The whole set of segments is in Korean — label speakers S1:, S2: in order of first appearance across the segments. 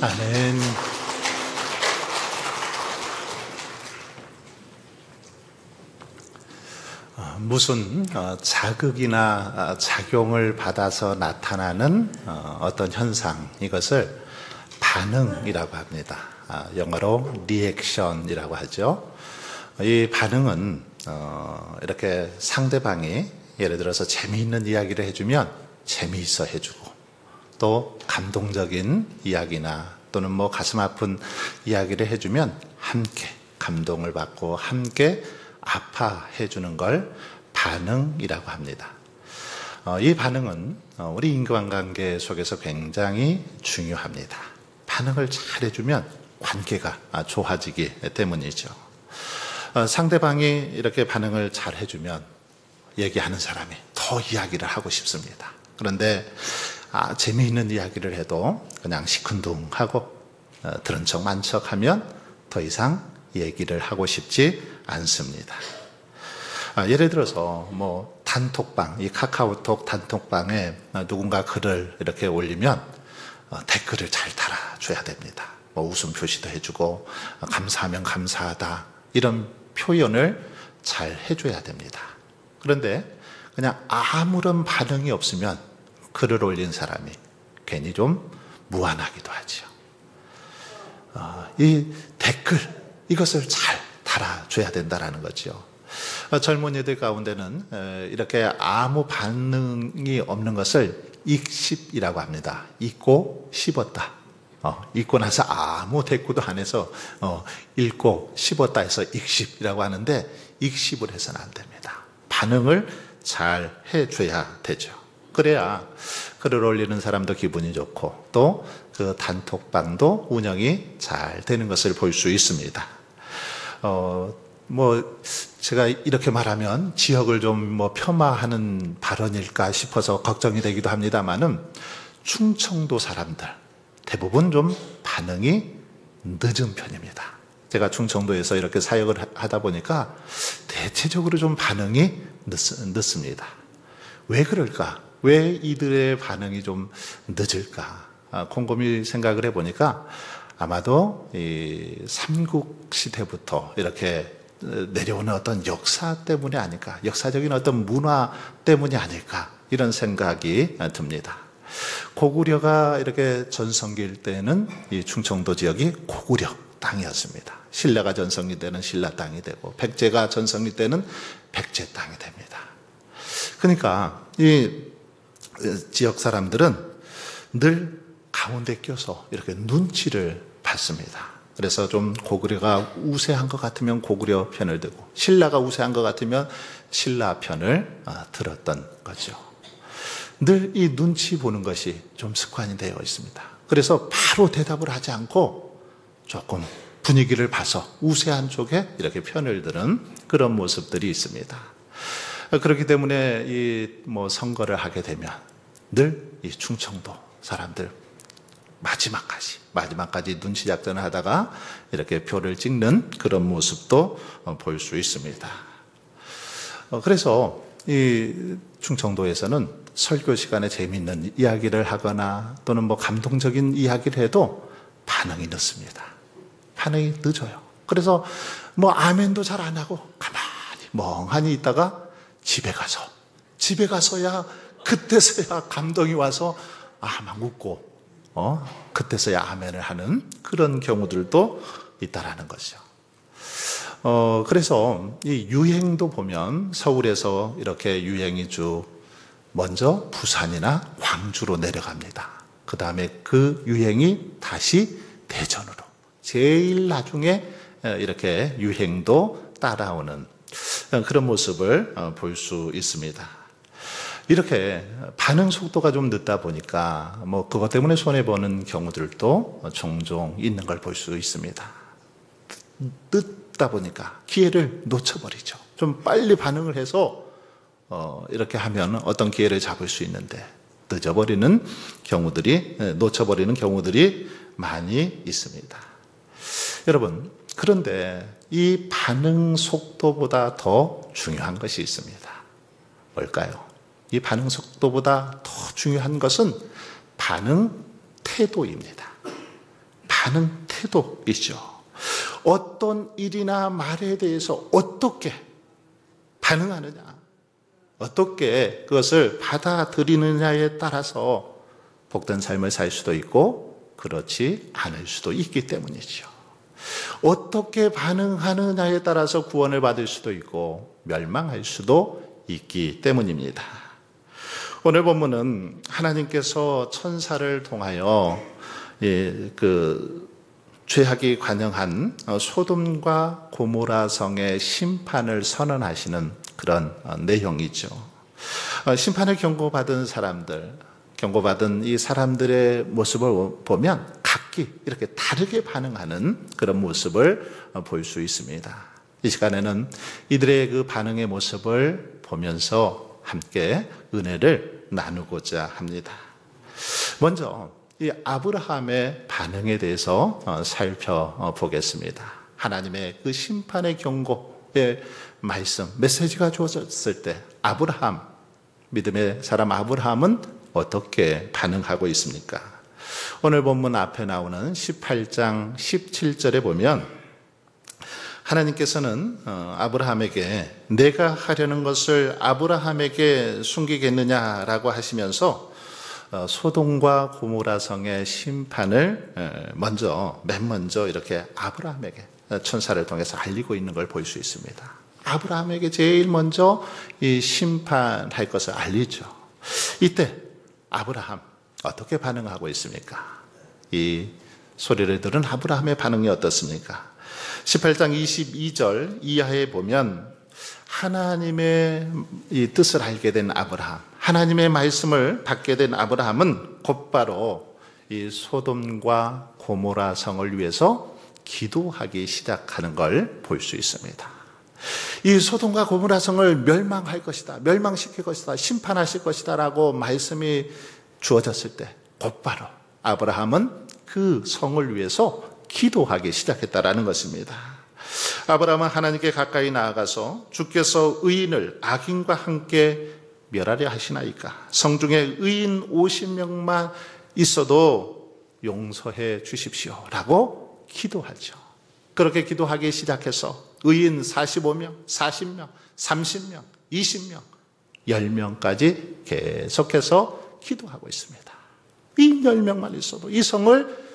S1: 아멘. 무슨 자극이나 작용을 받아서 나타나는 어떤 현상, 이것을 반응이라고 합니다. 영어로 리액션이라고 하죠. 이 반응은 이렇게 상대방이 예를 들어서 재미있는 이야기를 해주면 재미있어 해주고, 또 감동적인 이야기나 또는 뭐 가슴 아픈 이야기를 해주면 함께 감동을 받고 함께 아파해 주는 걸 반응이라고 합니다. 이 반응은 우리 인간관계 속에서 굉장히 중요합니다. 반응을 잘 해주면 관계가 좋아지기 때문이죠. 상대방이 이렇게 반응을 잘 해주면 얘기하는 사람이 더 이야기를 하고 싶습니다. 그런데 재미있는 이야기를 해도 그냥 시큰둥하고 들은 척 만 척 하면 더 이상 얘기를 하고 싶지 않습니다. 예를 들어서 뭐 단톡방, 이 카카오톡 단톡방에 누군가 글을 이렇게 올리면 댓글을 잘 달아줘야 됩니다. 뭐 웃음 표시도 해주고 감사하면 감사하다, 이런 표현을 잘 해줘야 됩니다. 그런데 그냥 아무런 반응이 없으면 글을 올린 사람이 괜히 좀 무안하기도 하죠. 이 댓글, 이것을 잘 달아줘야 된다는 거죠. 젊은이들 가운데는 이렇게 아무 반응이 없는 것을 익십이라고 합니다. 읽고 씹었다. 읽고 나서 아무 대꾸도 안 해서 읽고 씹었다 해서 익십이라고 하는데, 익십을 해서는 안 됩니다. 반응을 잘 해줘야 되죠. 그래야 글을 올리는 사람도 기분이 좋고 또 그 단톡방도 운영이 잘 되는 것을 볼 수 있습니다. 뭐 제가 이렇게 말하면 지역을 좀 뭐 폄하하는 발언일까 싶어서 걱정이 되기도 합니다만은, 충청도 사람들 대부분 좀 반응이 늦은 편입니다. 제가 충청도에서 이렇게 사역을 하다 보니까 대체적으로 좀 반응이 늦습니다. 왜 그럴까? 왜 이들의 반응이 좀 늦을까? 곰곰이 생각을 해보니까 아마도 이 삼국시대부터 이렇게 내려오는 어떤 역사 때문이 아닐까, 역사적인 어떤 문화 때문이 아닐까, 이런 생각이 듭니다. 고구려가 이렇게 전성기일 때는 이 충청도 지역이 고구려 땅이었습니다. 신라가 전성기 때는 신라 땅이 되고, 백제가 전성기 때는 백제 땅이 됩니다. 그러니까 이 지역 사람들은 늘 가운데 껴서 이렇게 눈치를 봤습니다. 그래서 좀 고구려가 우세한 것 같으면 고구려 편을 들고, 신라가 우세한 것 같으면 신라 편을 들었던 거죠. 늘 이 눈치 보는 것이 좀 습관이 되어 있습니다. 그래서 바로 대답을 하지 않고 조금 분위기를 봐서 우세한 쪽에 이렇게 편을 드는 그런 모습들이 있습니다. 그렇기 때문에 이 뭐 선거를 하게 되면 늘 이 충청도 사람들 마지막까지 눈치 작전을 하다가 이렇게 표를 찍는 그런 모습도 볼 수 있습니다. 그래서 이 충청도에서는 설교 시간에 재미있는 이야기를 하거나 또는 뭐 감동적인 이야기를 해도 반응이 늦습니다. 반응이 늦어요. 그래서 뭐 아멘도 잘 안 하고 가만히 멍하니 있다가 집에 가서야, 그때서야 감동이 와서 막 웃고 그때서야 아멘을 하는 그런 경우들도 있다라는 거죠. 그래서 이 유행도 보면 서울에서 이렇게 유행이 쭉 먼저 부산이나 광주로 내려갑니다. 그 다음에 그 유행이 다시 대전으로, 제일 나중에 이렇게 유행도 따라오는 그런 모습을 볼 수 있습니다. 이렇게 반응 속도가 좀 늦다 보니까 뭐 그것 때문에 손해보는 경우들도 종종 있는 걸 볼 수 있습니다. 늦다 보니까 기회를 놓쳐버리죠. 좀 빨리 반응을 해서 이렇게 하면 어떤 기회를 잡을 수 있는데, 늦어버리는 경우들이, 놓쳐버리는 경우들이 많이 있습니다. 여러분, 그런데 이 반응 속도보다 더 중요한 것이 있습니다. 뭘까요? 이 반응 속도보다 더 중요한 것은 반응 태도입니다. 반응 태도이죠. 어떤 일이나 말에 대해서 어떻게 반응하느냐, 어떻게 그것을 받아들이느냐에 따라서 복된 삶을 살 수도 있고 그렇지 않을 수도 있기 때문이죠. 어떻게 반응하느냐에 따라서 구원을 받을 수도 있고 멸망할 수도 있기 때문입니다. 오늘 본문은 하나님께서 천사를 통하여 죄악이 관영한 소돔과 고모라 성의 심판을 선언하시는 그런 내용이죠. 심판을 경고받은 사람들, 경고받은 이 사람들의 모습을 보면 각기 이렇게 다르게 반응하는 그런 모습을 볼 수 있습니다. 이 시간에는 이들의 그 반응의 모습을 보면서 함께 은혜를 나누고자 합니다. 먼저 이 아브라함의 반응에 대해서 살펴보겠습니다. 하나님의 그 심판의 경고의 말씀, 메시지가 주어졌을 때 아브라함, 믿음의 사람 아브라함은 어떻게 반응하고 있습니까? 오늘 본문 앞에 나오는 18장 17절에 보면 하나님께서는 아브라함에게 내가 하려는 것을 아브라함에게 숨기겠느냐라고 하시면서 소돔과 고모라 성의 심판을 맨 먼저 이렇게 아브라함에게 천사를 통해서 알리고 있는 걸 볼 수 있습니다. 아브라함에게 제일 먼저 이 심판할 것을 알리죠. 이때 아브라함 어떻게 반응하고 있습니까? 이 소리를 들은 아브라함의 반응이 어떻습니까? 18장 22절 이하에 보면 하나님의 이 뜻을 알게 된 아브라함, 하나님의 말씀을 받게 된 아브라함은 곧바로 이 소돔과 고모라 성을 위해서 기도하기 시작하는 걸 볼 수 있습니다. 이 소돔과 고모라 성을 멸망할 것이다, 멸망시킬 것이다, 심판하실 것이다 라고 말씀이 주어졌을 때 곧바로 아브라함은 그 성을 위해서 기도하기 시작했다라는 것입니다. 아브라함은 하나님께 가까이 나아가서 주께서 의인을 악인과 함께 멸하려 하시나이까? 성중에 의인 50명만 있어도 용서해 주십시오 라고 기도하죠. 그렇게 기도하기 시작해서 의인 45명, 40명, 30명, 20명, 10명까지 계속해서 기도하고 있습니다. 이 10명만 있어도 이 성을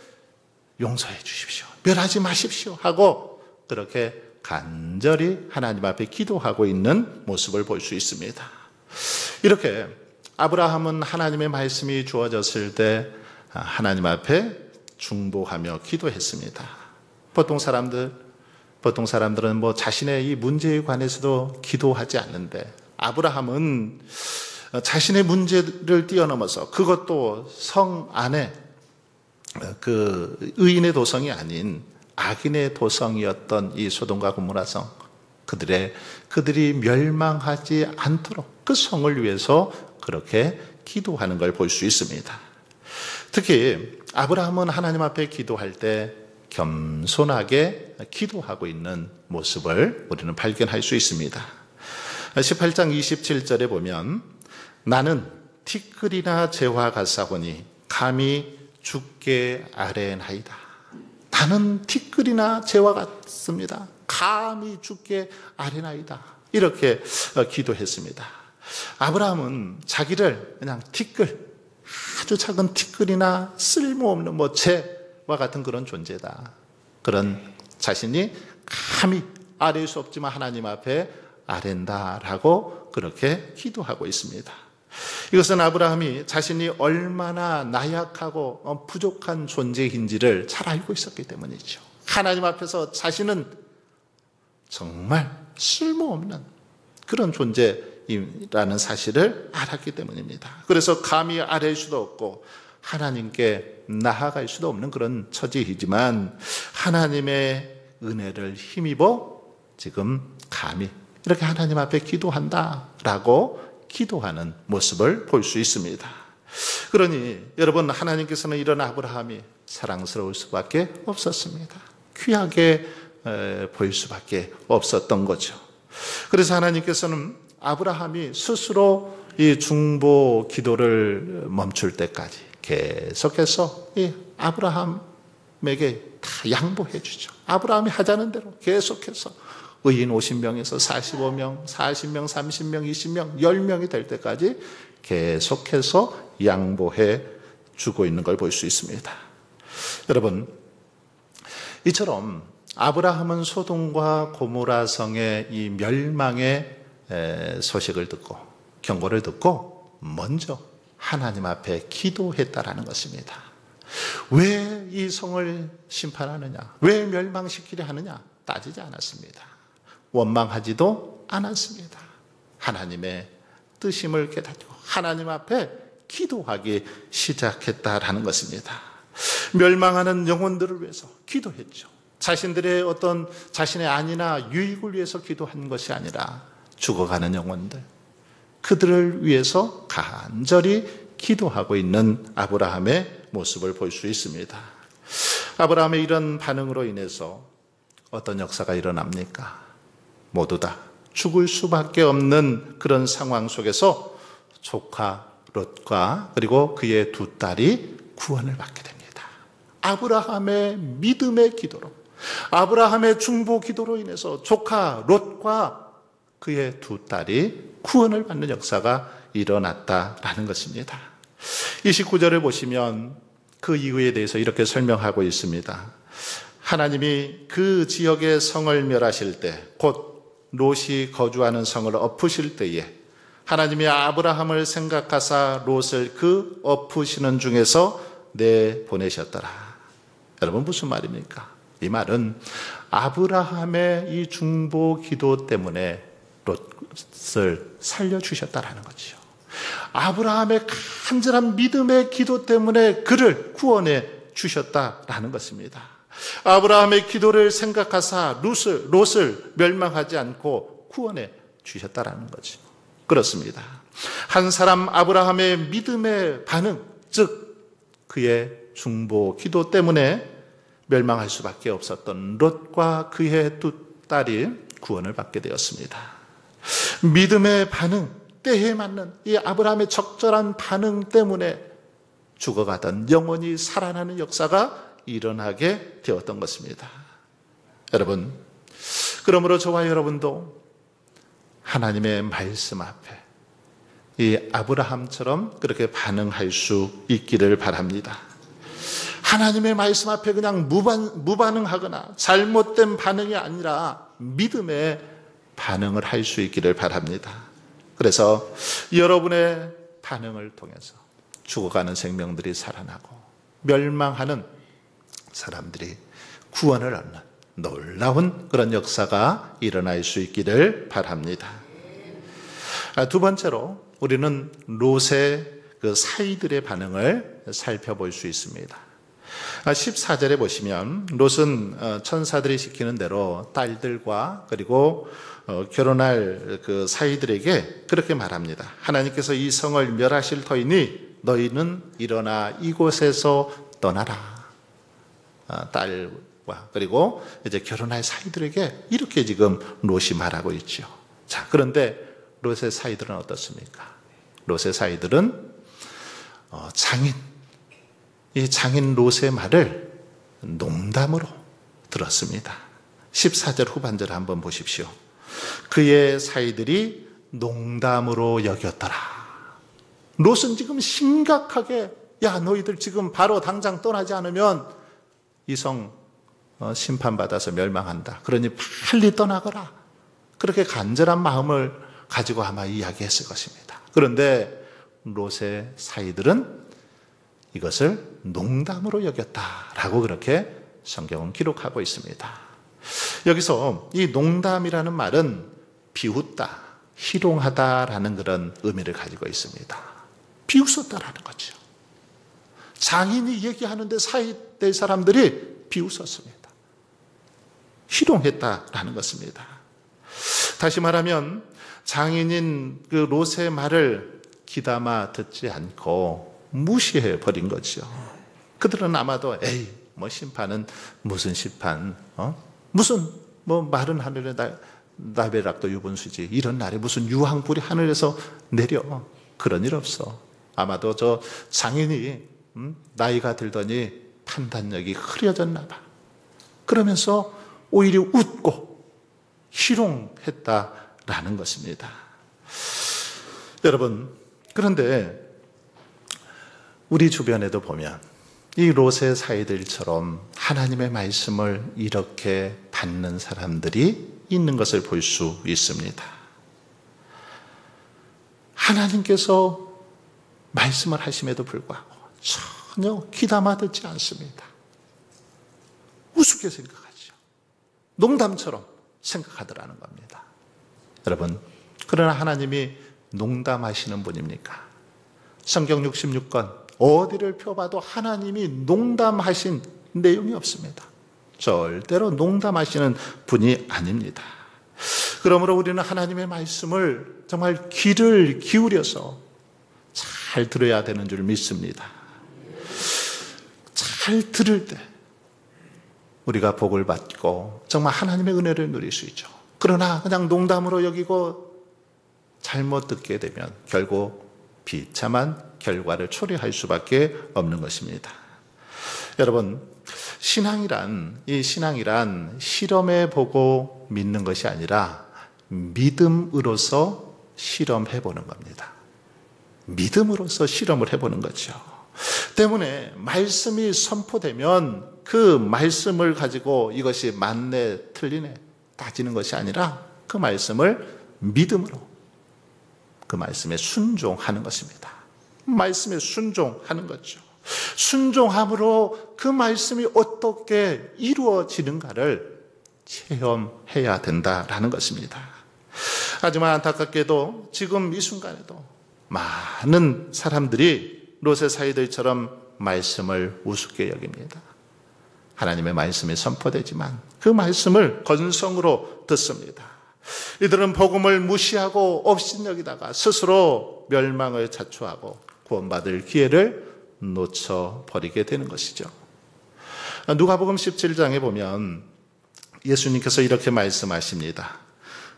S1: 용서해 주십시오, 멸하지 마십시오 하고 그렇게 간절히 하나님 앞에 기도하고 있는 모습을 볼 수 있습니다. 이렇게 아브라함은 하나님의 말씀이 주어졌을 때 하나님 앞에 중보하며 기도했습니다. 보통 사람들은 뭐 자신의 이 문제에 관해서도 기도하지 않는데 아브라함은 자신의 문제를 뛰어넘어서 그것도 성 안에 그 의인의 도성이 아닌 악인의 도성이었던 이 소돔과 고모라 성, 그들이 멸망하지 않도록 그 성을 위해서 그렇게 기도하는 걸 볼 수 있습니다. 특히 아브라함은 하나님 앞에 기도할 때 겸손하게 기도하고 있는 모습을 우리는 발견할 수 있습니다. 18장 27절에 보면 나는 티끌이나 재와 같사오니 감히 주께 아뢰나이다. 나는 티끌이나 재와 같습니다. 감히 주께 아뢰나이다. 이렇게 기도했습니다. 아브라함은 자기를 그냥 티끌, 아주 작은 티끌이나 쓸모없는 재와 같은 그런 존재다, 그런 자신이 감히 아뢰 수 없지만 하나님 앞에 아뢰다라고 그렇게 기도하고 있습니다. 이것은 아브라함이 자신이 얼마나 나약하고 부족한 존재인지를 잘 알고 있었기 때문이죠. 하나님 앞에서 자신은 정말 쓸모없는 그런 존재라는 사실을 알았기 때문입니다. 그래서 감히 아뢰 수도 없고 하나님께 나아갈 수도 없는 그런 처지이지만 하나님의 은혜를 힘입어 지금 감히 이렇게 하나님 앞에 기도한다라고 기도하는 모습을 볼 수 있습니다. 그러니 여러분, 하나님께서는 이런 아브라함이 사랑스러울 수밖에 없었습니다. 귀하게 보일 수밖에 없었던 거죠. 그래서 하나님께서는 아브라함이 스스로 이 중보 기도를 멈출 때까지 계속해서 이 아브라함에게 다 양보해 주죠. 아브라함이 하자는 대로 계속해서 의인 50명에서 45명, 40명, 30명, 20명, 10명이 될 때까지 계속해서 양보해 주고 있는 걸 볼 수 있습니다. 여러분, 이처럼 아브라함은 소돔과 고모라 성의 이 멸망의 소식을 듣고, 경고를 듣고 먼저 하나님 앞에 기도했다라는 것입니다. 왜 이 성을 심판하느냐, 왜 멸망시키려 하느냐 따지지 않았습니다. 원망하지도 않았습니다. 하나님의 뜻임을 깨닫고 하나님 앞에 기도하기 시작했다라는 것입니다. 멸망하는 영혼들을 위해서 기도했죠. 자신들의 어떤 자신의 안위나 유익을 위해서 기도한 것이 아니라 죽어가는 영혼들, 그들을 위해서 간절히 기도하고 있는 아브라함의 모습을 볼 수 있습니다. 아브라함의 이런 반응으로 인해서 어떤 역사가 일어납니까? 모두 다 죽을 수밖에 없는 그런 상황 속에서 조카 롯과 그리고 그의 두 딸이 구원을 받게 됩니다. 아브라함의 믿음의 기도로, 아브라함의 중보 기도로 인해서 조카 롯과 그의 두 딸이 구원을 받는 역사가 일어났다라는 것입니다. 29절을 보시면 그 이유에 대해서 이렇게 설명하고 있습니다. 하나님이 그 지역의 성을 멸하실 때, 곧 롯이 거주하는 성을 엎으실 때에 하나님이 아브라함을 생각하사 롯을 그 엎으시는 중에서 내보내셨더라. 여러분, 무슨 말입니까? 이 말은 아브라함의 이 중보 기도 때문에 롯을 살려주셨다라는 거죠. 아브라함의 간절한 믿음의 기도 때문에 그를 구원해 주셨다라는 것입니다. 아브라함의 기도를 생각하사 롯을 멸망하지 않고 구원해 주셨다라는 거죠. 그렇습니다. 한 사람 아브라함의 믿음의 반응, 즉 그의 중보 기도 때문에 멸망할 수밖에 없었던 롯과 그의 두 딸이 구원을 받게 되었습니다. 믿음의 반응, 때에 맞는 이 아브라함의 적절한 반응 때문에 죽어가던 영혼이 살아나는 역사가 일어나게 되었던 것입니다. 여러분, 그러므로 저와 여러분도 하나님의 말씀 앞에 이 아브라함처럼 그렇게 반응할 수 있기를 바랍니다. 하나님의 말씀 앞에 그냥 무반응하거나 잘못된 반응이 아니라 믿음의 반응을 할 수 있기를 바랍니다. 그래서 여러분의 반응을 통해서 죽어가는 생명들이 살아나고 멸망하는 사람들이 구원을 얻는 놀라운 그런 역사가 일어날 수 있기를 바랍니다. 두 번째로 우리는 롯의 그 사이들의 반응을 살펴볼 수 있습니다. 14절에 보시면 롯은 천사들이 시키는 대로 딸들과 그리고 결혼할 그 사이들에게 그렇게 말합니다. 하나님께서 이 성을 멸하실 터이니 너희는 일어나 이곳에서 떠나라. 딸과 그리고 이제 결혼할 사이들에게 이렇게 지금 롯이 말하고 있죠. 자, 그런데 롯의 사이들은 어떻습니까? 롯의 사이들은 이 장인 롯의 말을 농담으로 들었습니다. 14절 후반절을 한번 보십시오. 그의 사이들이 농담으로 여겼더라. 롯은 지금 심각하게, 야, 너희들 지금 바로 당장 떠나지 않으면 이 성 심판받아서 멸망한다. 그러니 빨리 떠나거라. 그렇게 간절한 마음을 가지고 아마 이야기했을 것입니다. 그런데 롯의 사이들은 이것을 농담으로 여겼다라고 그렇게 성경은 기록하고 있습니다. 여기서 이 농담이라는 말은 비웃다, 희롱하다라는 그런 의미를 가지고 있습니다. 비웃었다라는 거죠. 장인이 얘기하는데 사이대 사람들이 비웃었습니다. 희롱했다라는 것입니다. 다시 말하면 장인인 그 롯의 말을 귀담아 듣지 않고 무시해 버린 거죠. 그들은 아마도 에이 뭐 심판은 무슨 심판, 무슨 뭐 마른 하늘에 나베락도 유분수지, 이런 날에 무슨 유황불이 하늘에서 내려, 그런 일 없어. 아마도 저 장인이 나이가 들더니 판단력이 흐려졌나 봐. 그러면서 오히려 웃고 희롱했다라는 것입니다. 여러분, 그런데 우리 주변에도 보면 이 롯의 사이들처럼 하나님의 말씀을 이렇게 받는 사람들이 있는 것을 볼 수 있습니다. 하나님께서 말씀을 하심에도 불구하고 전혀 귀담아 듣지 않습니다. 우습게 생각하죠. 농담처럼 생각하더라는 겁니다. 여러분, 그러나 하나님이 농담하시는 분입니까? 성경 66권 어디를 펴봐도 하나님이 농담하신 내용이 없습니다. 절대로 농담하시는 분이 아닙니다. 그러므로 우리는 하나님의 말씀을 정말 귀를 기울여서 잘 들어야 되는 줄 믿습니다. 잘 들을 때 우리가 복을 받고 정말 하나님의 은혜를 누릴 수 있죠. 그러나 그냥 농담으로 여기고 잘못 듣게 되면 결국 비참한 결과를 초래할 수밖에 없는 것입니다. 여러분, 신앙이란 실험해 보고 믿는 것이 아니라 믿음으로서 실험해 보는 겁니다. 믿음으로서 실험을 해보는 거죠. 때문에 말씀이 선포되면 그 말씀을 가지고 이것이 맞네 틀리네 따지는 것이 아니라 그 말씀을 믿음으로, 그 말씀에 순종하는 것입니다. 말씀에 순종하는 거죠. 순종함으로 그 말씀이 어떻게 이루어지는가를 체험해야 된다라는 것입니다. 하지만 안타깝게도 지금 이 순간에도 많은 사람들이 롯의 사이들처럼 말씀을 우습게 여깁니다. 하나님의 말씀이 선포되지만 그 말씀을 건성으로 듣습니다. 이들은 복음을 무시하고 업신여기다가 스스로 멸망을 자초하고 구원받을 기회를 놓쳐버리게 되는 것이죠. 누가복음 17장에 보면 예수님께서 이렇게 말씀하십니다.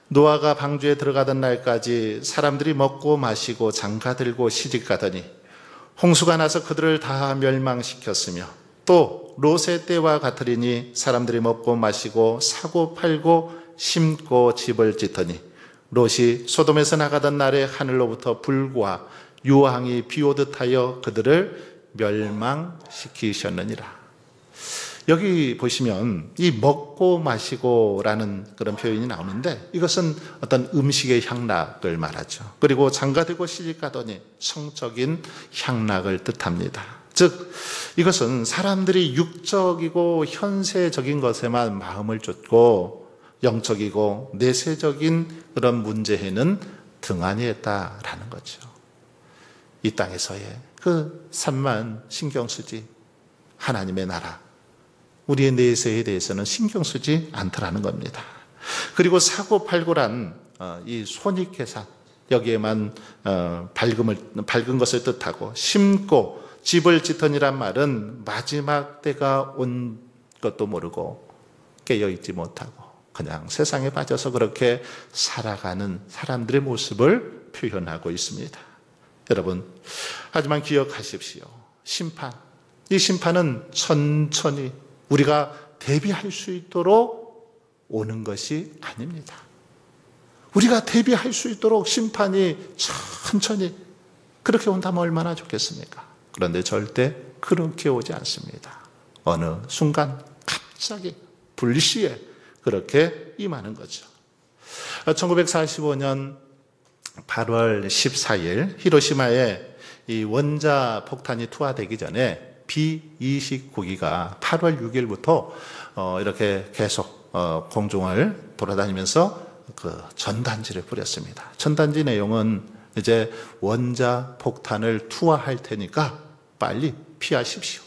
S1: 노아가 방주에 들어가던 날까지 사람들이 먹고 마시고 장가들고 시집가더니 홍수가 나서 그들을 다 멸망시켰으며 또 롯의 때와 같으리니 사람들이 먹고 마시고 사고 팔고 심고 집을 짓더니 롯이 소돔에서 나가던 날에 하늘로부터 불과 유황이 비오듯 하여 그들을 멸망시키셨느니라. 여기 보시면 이 먹고 마시고라는 그런 표현이 나오는데 이것은 어떤 음식의 향락을 말하죠. 그리고 장가들고 시집가더니 성적인 향락을 뜻합니다. 즉 이것은 사람들이 육적이고 현세적인 것에만 마음을 쫓고 영적이고 내세적인 그런 문제에는 등한히 했다라는 거죠. 이 땅에서의 그 삶만 신경 쓰지 하나님의 나라, 우리의 내세에 대해서는 신경 쓰지 않더라는 겁니다. 그리고 사고팔고란 이 손익계산, 여기에만 밝은 것을 뜻하고 심고 집을 짓더니란 말은 마지막 때가 온 것도 모르고 깨어있지 못하고 그냥 세상에 빠져서 그렇게 살아가는 사람들의 모습을 표현하고 있습니다. 여러분, 하지만 기억하십시오. 심판, 이 심판은 천천히 우리가 대비할 수 있도록 오는 것이 아닙니다. 우리가 대비할 수 있도록 심판이 천천히 그렇게 온다면 얼마나 좋겠습니까? 그런데 절대 그렇게 오지 않습니다. 어느 순간 갑자기 불시에 그렇게 임하는 거죠. 1945년 8월 14일 히로시마에 이 원자 폭탄이 투하되기 전에 B-29기가 8월 6일부터 이렇게 계속 공중을 돌아다니면서 그 전단지를 뿌렸습니다. 전단지 내용은 이제 원자 폭탄을 투하할 테니까 빨리 피하십시오.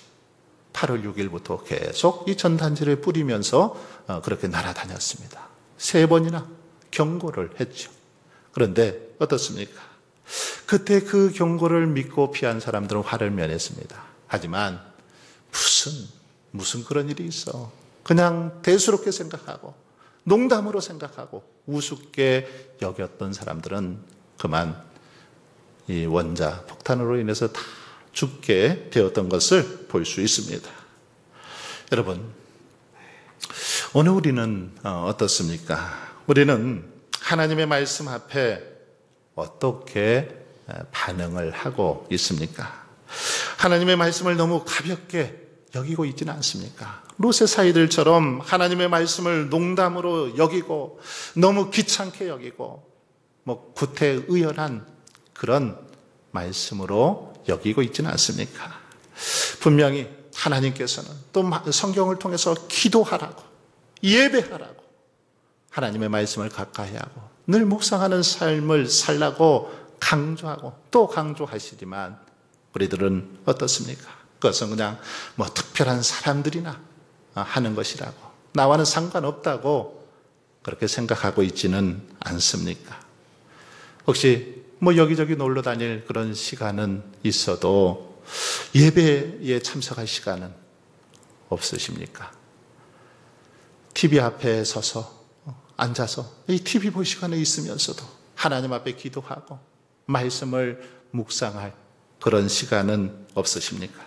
S1: 8월 6일부터 계속 이 전단지를 뿌리면서 그렇게 날아다녔습니다. 3번이나 경고를 했죠. 그런데 어떻습니까? 그때 그 경고를 믿고 피한 사람들은 화를 면했습니다. 하지만 무슨 그런 일이 있어. 그냥 대수롭게 생각하고 농담으로 생각하고 우습게 여겼던 사람들은 그만 이 원자 폭탄으로 인해서 다 죽게 되었던 것을 볼 수 있습니다. 여러분, 오늘 우리는 어떻습니까? 우리는 하나님의 말씀 앞에 어떻게 반응을 하고 있습니까? 하나님의 말씀을 너무 가볍게 여기고 있지는 않습니까? 롯의 사이들처럼 하나님의 말씀을 농담으로 여기고 너무 귀찮게 여기고 구태의연한 그런 말씀으로 여기고 있지는 않습니까? 분명히 하나님께서는 또 성경을 통해서 기도하라고, 예배하라고, 하나님의 말씀을 가까이 하고 늘 묵상하는 삶을 살라고 강조하고 또 강조하시지만 우리들은 어떻습니까? 그것은 그냥 특별한 사람들이나 하는 것이라고, 나와는 상관없다고 그렇게 생각하고 있지는 않습니까? 혹시 여기저기 놀러 다닐 그런 시간은 있어도 예배에 참석할 시간은 없으십니까? TV 앞에 서서 앉아서 이 TV 볼 시간에 있으면서도 하나님 앞에 기도하고 말씀을 묵상할 그런 시간은 없으십니까?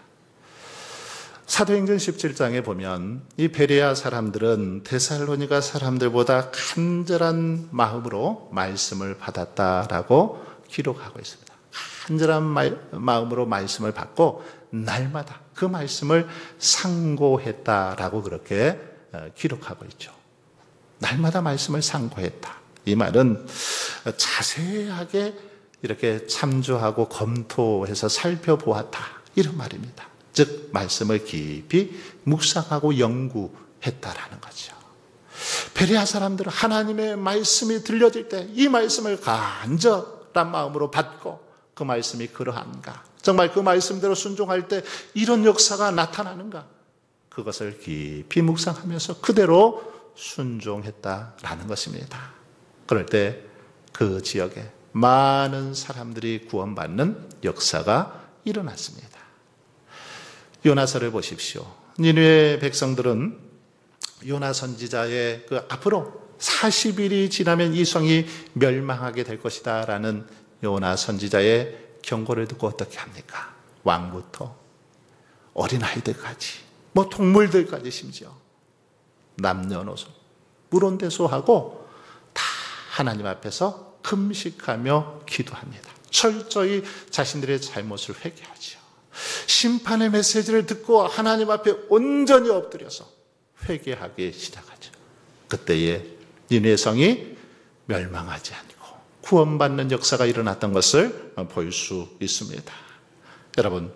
S1: 사도행전 17장에 보면 이 베레아 사람들은 데살로니가 사람들보다 간절한 마음으로 말씀을 받았다라고 기록하고 있습니다. 간절한 마음으로 말씀을 받고 날마다 그 말씀을 상고했다라고 그렇게 기록하고 있죠. 날마다 말씀을 상고했다. 이 말은 자세하게 이렇게 참조하고 검토해서 살펴보았다, 이런 말입니다. 즉 말씀을 깊이 묵상하고 연구했다라는 거죠. 베레아 사람들은 하나님의 말씀이 들려질 때 이 말씀을 간절한 마음으로 받고 그 말씀이 그러한가, 정말 그 말씀대로 순종할 때 이런 역사가 나타나는가, 그것을 깊이 묵상하면서 그대로 순종했다라는 것입니다. 그럴 때 그 지역에 많은 사람들이 구원받는 역사가 일어났습니다. 요나서를 보십시오. 니느웨 백성들은 요나 선지자의 그 앞으로 40일이 지나면 이 성이 멸망하게 될 것이다 라는 요나 선지자의 경고를 듣고 어떻게 합니까? 왕부터 어린아이들까지, 동물들까지 심지어 남녀노소 물온대소하고 다 하나님 앞에서 금식하며 기도합니다. 철저히 자신들의 잘못을 회개하죠. 심판의 메시지를 듣고 하나님 앞에 온전히 엎드려서 회개하기 시작하죠. 그때에 니느웨 성이 멸망하지 않고 구원받는 역사가 일어났던 것을 볼 수 있습니다. 여러분,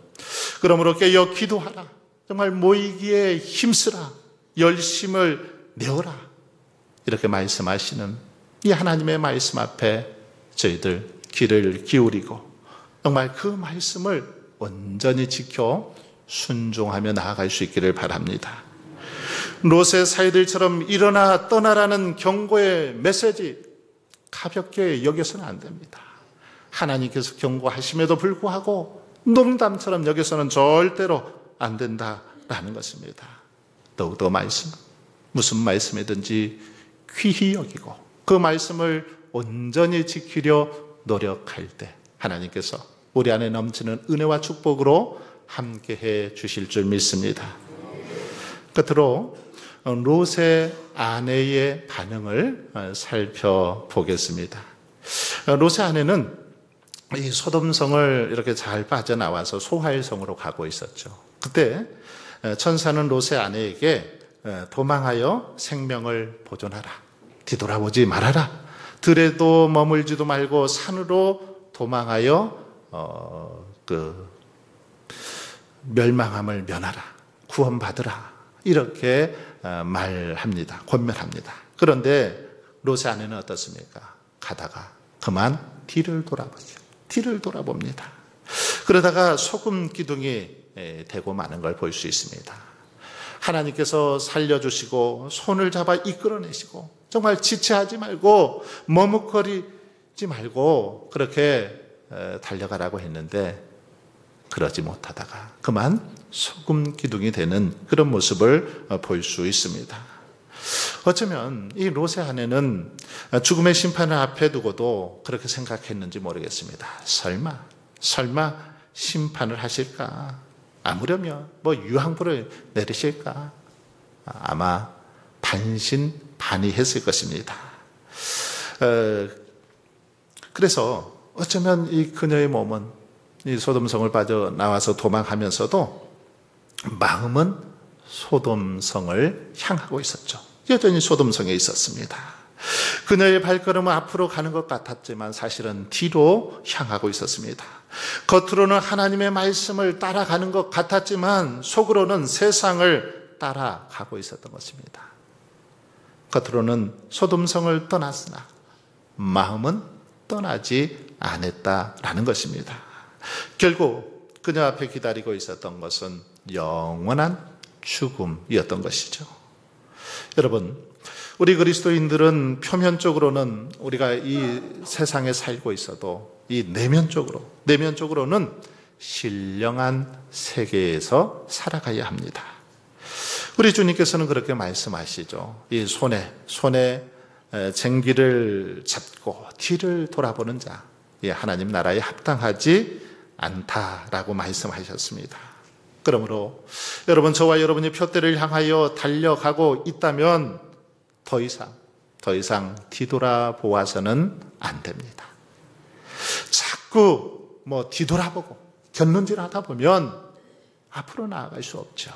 S1: 그러므로 깨어 기도하라, 정말 모이기에 힘쓰라, 열심을 내어라, 이렇게 말씀하시는 이 하나님의 말씀 앞에 저희들 귀를 기울이고 정말 그 말씀을 온전히 지켜 순종하며 나아갈 수 있기를 바랍니다. 롯의 사이들처럼 일어나 떠나라는 경고의 메시지 가볍게 여겨서는 안 됩니다. 하나님께서 경고하심에도 불구하고 농담처럼 여겨서는 절대로 안 된다라는 것입니다. 더욱더 무슨 말씀이든지 귀히 여기고 그 말씀을 온전히 지키려 노력할 때 하나님께서 우리 안에 넘치는 은혜와 축복으로 함께해 주실 줄 믿습니다. 끝으로 롯의 아내의 반응을 살펴보겠습니다. 롯의 아내는 이 소돔성을 이렇게 잘 빠져나와서 소활성으로 가고 있었죠. 그때 천사는 롯의 아내에게 도망하여 생명을 보존하라, 뒤돌아보지 말아라, 들에도 머물지도 말고 산으로 도망하여 멸망함을 면하라, 구원받으라, 이렇게 말합니다. 권면합니다. 그런데 롯의 아내는 어떻습니까? 가다가 그만 뒤를 돌아보죠. 뒤를 돌아봅니다. 그러다가 소금 기둥이 되고 마는 걸 볼 수 있습니다. 하나님께서 살려주시고 손을 잡아 이끌어내시고 정말 지체하지 말고 머뭇거리지 말고 그렇게 달려가라고 했는데 그러지 못하다가 그만 소금 기둥이 되는 그런 모습을 볼 수 있습니다. 어쩌면 이 롯의 아내는 죽음의 심판을 앞에 두고도 그렇게 생각했는지 모르겠습니다. 설마 심판을 하실까? 아무려면 유황불을 내리실까? 아마 반신반의했을 것입니다. 그래서 어쩌면 이 그녀의 몸은 이 소돔성을 빠져나와서 도망하면서도 마음은 소돔성을 향하고 있었죠. 여전히 소돔성에 있었습니다. 그녀의 발걸음은 앞으로 가는 것 같았지만 사실은 뒤로 향하고 있었습니다. 겉으로는 하나님의 말씀을 따라가는 것 같았지만 속으로는 세상을 따라가고 있었던 것입니다. 겉으로는 소돔성을 떠났으나 마음은 떠나지 않았다라는 것입니다. 결국 그녀 앞에 기다리고 있었던 것은 영원한 죽음이었던 것이죠. 여러분, 우리 그리스도인들은 표면적으로는 우리가 이 세상에 살고 있어도 이 내면적으로는 신령한 세계에서 살아가야 합니다. 우리 주님께서는 그렇게 말씀하시죠. 이 손에 쟁기를 잡고 뒤를 돌아보는 자, 하나님 나라에 합당하지 않다라고 말씀하셨습니다. 그러므로 여러분, 저와 여러분이 표대를 향하여 달려가고 있다면 더 이상 뒤돌아보아서는 안 됩니다. 자꾸 뒤돌아보고 곁눈질하다 보면 앞으로 나아갈 수 없죠.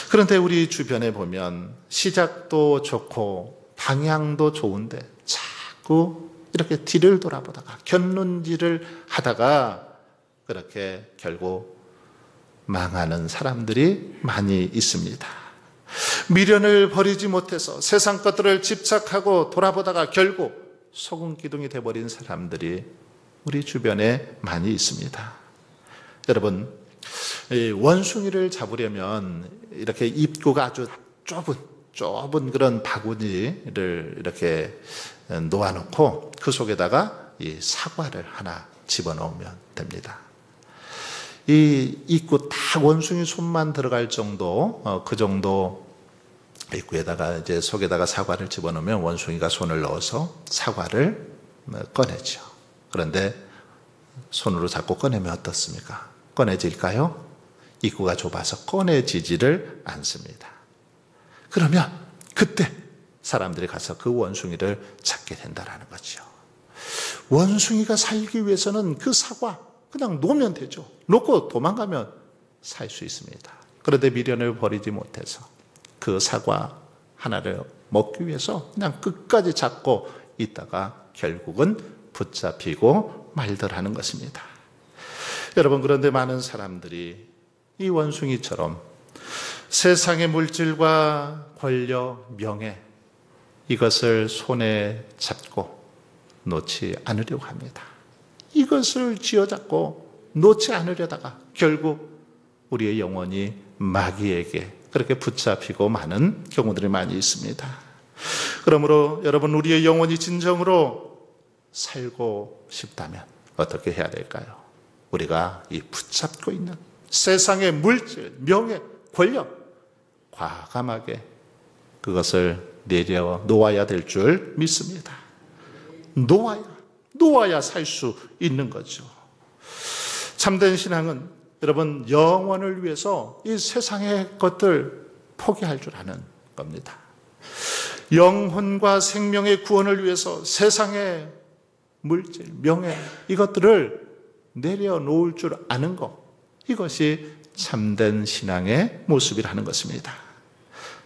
S1: 그런데 우리 주변에 보면 시작도 좋고 방향도 좋은데 자꾸 이렇게 뒤를 돌아보다가 곁눈질을 하다가 그렇게 결국 망하는 사람들이 많이 있습니다. 미련을 버리지 못해서 세상 것들을 집착하고 돌아보다가 결국 소금 기둥이 되어버린 사람들이 우리 주변에 많이 있습니다. 여러분, 원숭이를 잡으려면 이렇게 입구가 아주 좁은 그런 바구니를 이렇게 놓아놓고 그 속에다가 이 사과를 하나 집어넣으면 됩니다. 이 입구 딱 원숭이 손만 들어갈 정도, 그 정도 입구에다가 이제 속에다가 사과를 집어넣으면 원숭이가 손을 넣어서 사과를 꺼내죠. 그런데 손으로 잡고 꺼내면 어떻습니까? 꺼내질까요? 입구가 좁아서 꺼내지지를 않습니다. 그러면 그때 사람들이 가서 그 원숭이를 잡게 된다는 거죠. 원숭이가 살기 위해서는 그 사과 그냥 놓으면 되죠. 놓고 도망가면 살 수 있습니다. 그런데 미련을 버리지 못해서 그 사과 하나를 먹기 위해서 그냥 끝까지 잡고 있다가 결국은 붙잡히고 말들하는 것입니다. 여러분, 그런데 많은 사람들이 이 원숭이처럼 세상의 물질과 권력, 명예 이것을 손에 잡고 놓지 않으려고 합니다. 이것을 쥐어잡고 놓지 않으려다가 결국 우리의 영혼이 마귀에게 그렇게 붙잡히고 마는 경우들이 많이 있습니다. 그러므로 여러분, 우리의 영혼이 진정으로 살고 싶다면 어떻게 해야 될까요? 우리가 이 붙잡고 있는 세상의 물질, 명예, 권력 과감하게 그것을 내려놓아야 될 줄 믿습니다. 놓아야 살 수 있는 거죠. 참된 신앙은 여러분, 영원을 위해서 이 세상의 것들 포기할 줄 아는 겁니다. 영혼과 생명의 구원을 위해서 세상의 물질, 명예 이것들을 내려놓을 줄 아는 것, 이것이 참된 신앙의 모습이라는 것입니다.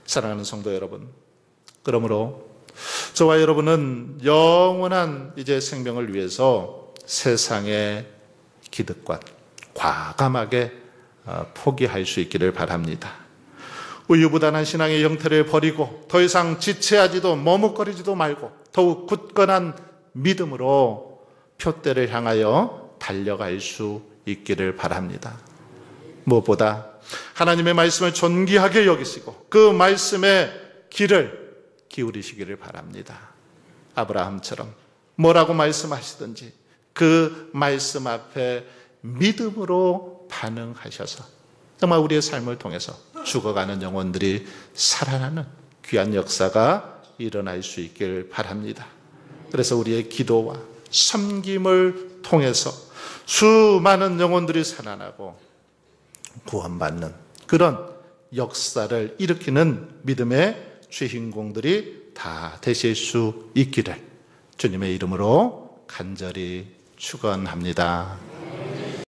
S1: 사랑하는 성도 여러분, 그러므로 저와 여러분은 영원한 이제 생명을 위해서 세상의 기득권 과감하게 포기할 수 있기를 바랍니다. 우유부단한 신앙의 형태를 버리고 더 이상 지체하지도 머뭇거리지도 말고 더욱 굳건한 믿음으로 표대를 향하여 달려갈 수 있기를 바랍니다. 무엇보다 하나님의 말씀을 존귀하게 여기시고 그 말씀의 길을 기울이시기를 바랍니다. 아브라함처럼 뭐라고 말씀하시든지 그 말씀 앞에 믿음으로 반응하셔서 정말 우리의 삶을 통해서 죽어가는 영혼들이 살아나는 귀한 역사가 일어날 수 있길 바랍니다. 그래서 우리의 기도와 섬김을 통해서 수많은 영혼들이 살아나고 구원받는 그런 역사를 일으키는 믿음의 주인공들이 다 되실 수 있기를 주님의 이름으로 간절히 축원합니다.